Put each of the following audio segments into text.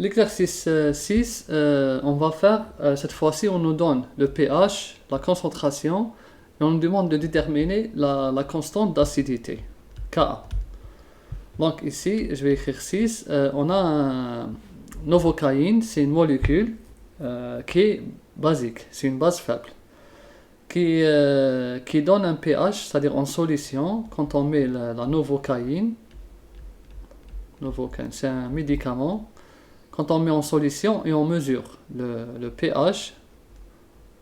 L'exercice 6, on va faire, cette fois-ci, on nous donne le pH, la concentration, et on nous demande de déterminer la constante d'acidité, Ka. Donc ici, je vais écrire 6, on a un novocaïne, c'est une molécule qui est basique, c'est une base faible, qui donne un pH, c'est-à-dire en solution, quand on met la novocaïne, c'est un médicament. Quand on met en solution et on mesure le pH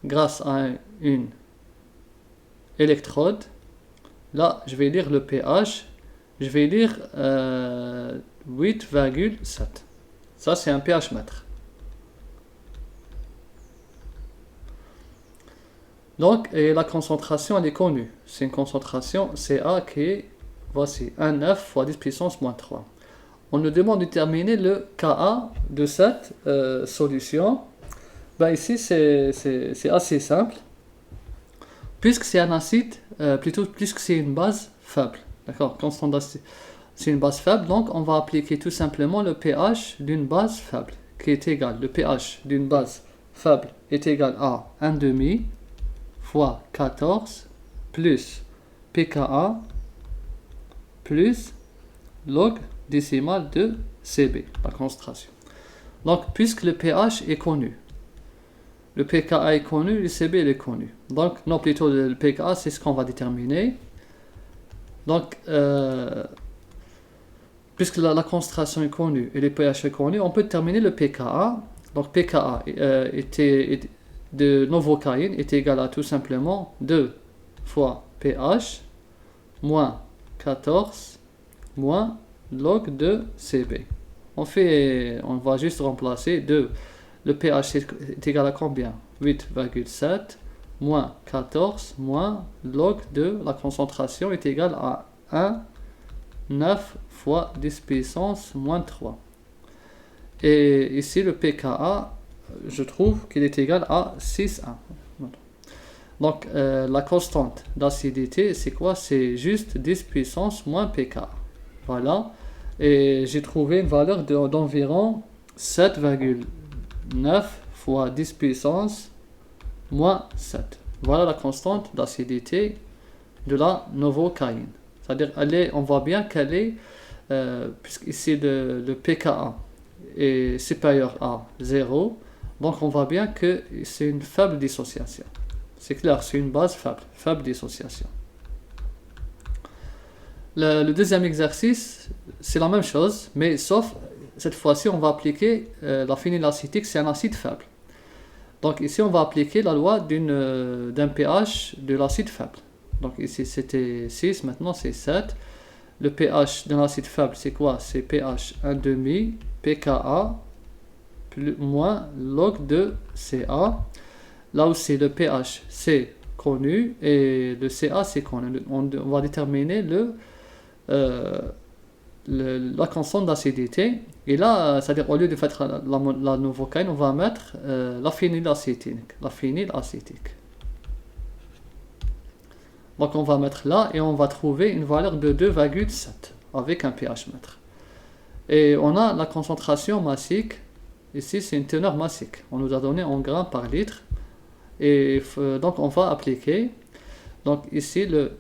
grâce à une électrode, là je vais lire le pH, je vais lire 8,7. Ça c'est un pH mètre. Donc, et la concentration elle est connue. C'est une concentration Ca qui est, voici, 1,9 fois 10 puissance moins 3. On nous demande de déterminer le Ka de cette solution. Ben ici, c'est assez simple. Puisque c'est un acide, puisque c'est une base faible. D'accord, c'est une base faible, donc on va appliquer tout simplement le pH d'une base faible, qui est égal. Le pH d'une base faible est égal à 1,5 fois 14 plus pKa plus log décimale de Cb, la concentration. Donc, puisque le pH est connu, le pKa est connu, le Cb est connu. Donc, non, plutôt le pKa, c'est ce qu'on va déterminer. Donc, puisque la concentration est connue et le pH est connu, on peut déterminer le pKa. Donc, pKa de novocaïne est égal à tout simplement 2 fois pH moins 14 moins log de Cb. On va juste remplacer 2. Le pH est égal à combien? 8,7 moins 14 moins log de la concentration est égal à 1,9 fois 10 puissance moins 3. Et ici le pKa, je trouve qu'il est égal à 6,1. Donc la constante d'acidité c'est quoi? C'est juste 10 puissance moins pKa. Voilà. Et j'ai trouvé une valeur d'environ 7,9 fois 10 puissance moins 7. Voilà la constante d'acidité de la novocaïne. C'est-à-dire, on voit bien qu'elle est, puisqu'ici le pKa est supérieur à 0, donc on voit bien que c'est une faible dissociation. C'est clair, c'est une base faible dissociation. Le deuxième exercice, c'est la même chose, mais sauf, cette fois-ci, on va appliquer la phénylacitique, c'est un acide faible. Donc ici, on va appliquer la loi d'un pH de l'acide faible. Donc ici, c'était 6, maintenant c'est 7. Le pH d'un acide faible, c'est quoi? C'est pH 1,5, pKa, moins log de Ca. Là aussi, le pH, c'est connu, et le Ca, c'est connu. On va déterminer la constante d'acidité, et là, c'est-à-dire au lieu de faire la novocaïne, on va mettre la phénylacétique. Donc on va mettre là et on va trouver une valeur de 2,7 avec un pH mètre. Et on a la concentration massique, ici c'est une teneur massique, on nous a donné en grammes par litre, et donc on va appliquer, donc ici le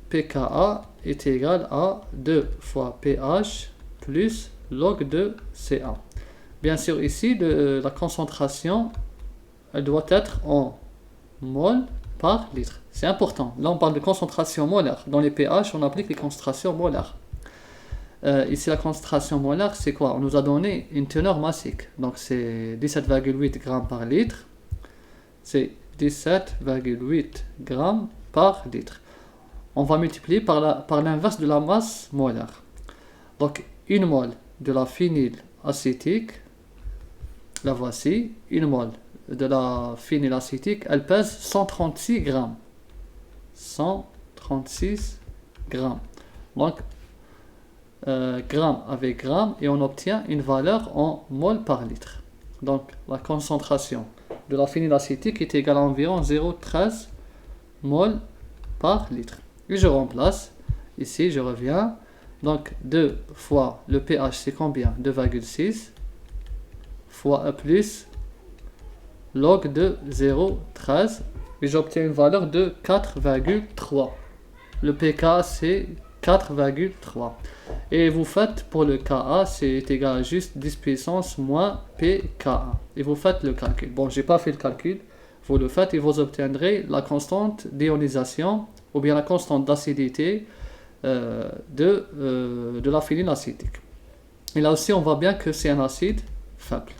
pKa est égal à 2 fois pH plus log de Ca. Bien sûr, ici, la concentration, elle doit être en mol par litre. C'est important. Là, on parle de concentration molaire. Dans les pH, on applique les concentrations molaires. Ici, la concentration molaire, c'est quoi? On nous a donné une teneur massique. Donc, c'est 17,8 grammes par litre. C'est 17,8 grammes par litre. On va multiplier par l'inverse de la masse molaire. Donc, une mole de la phénylacétique, la voici, une mole de la phénylacétique, elle pèse 136 grammes. 136 grammes. Donc, gramme avec gramme, et on obtient une valeur en mol par litre. Donc, la concentration de la phénylacétique est égale à environ 0,13 mol par litre. Et je remplace, ici je reviens, donc 2 fois le pH c'est combien? 2,6 fois plus log de 0,13 et j'obtiens une valeur de 4,3. Le pK c'est 4,3. Et vous faites pour le Ka, c'est égal à juste 10 puissance moins pKa. Et vous faites le calcul. Bon, j'ai pas fait le calcul. Vous le faites et vous obtiendrez la constante d'ionisation ou bien la constante d'acidité de la phénylacétique. Et là aussi, on voit bien que c'est un acide faible.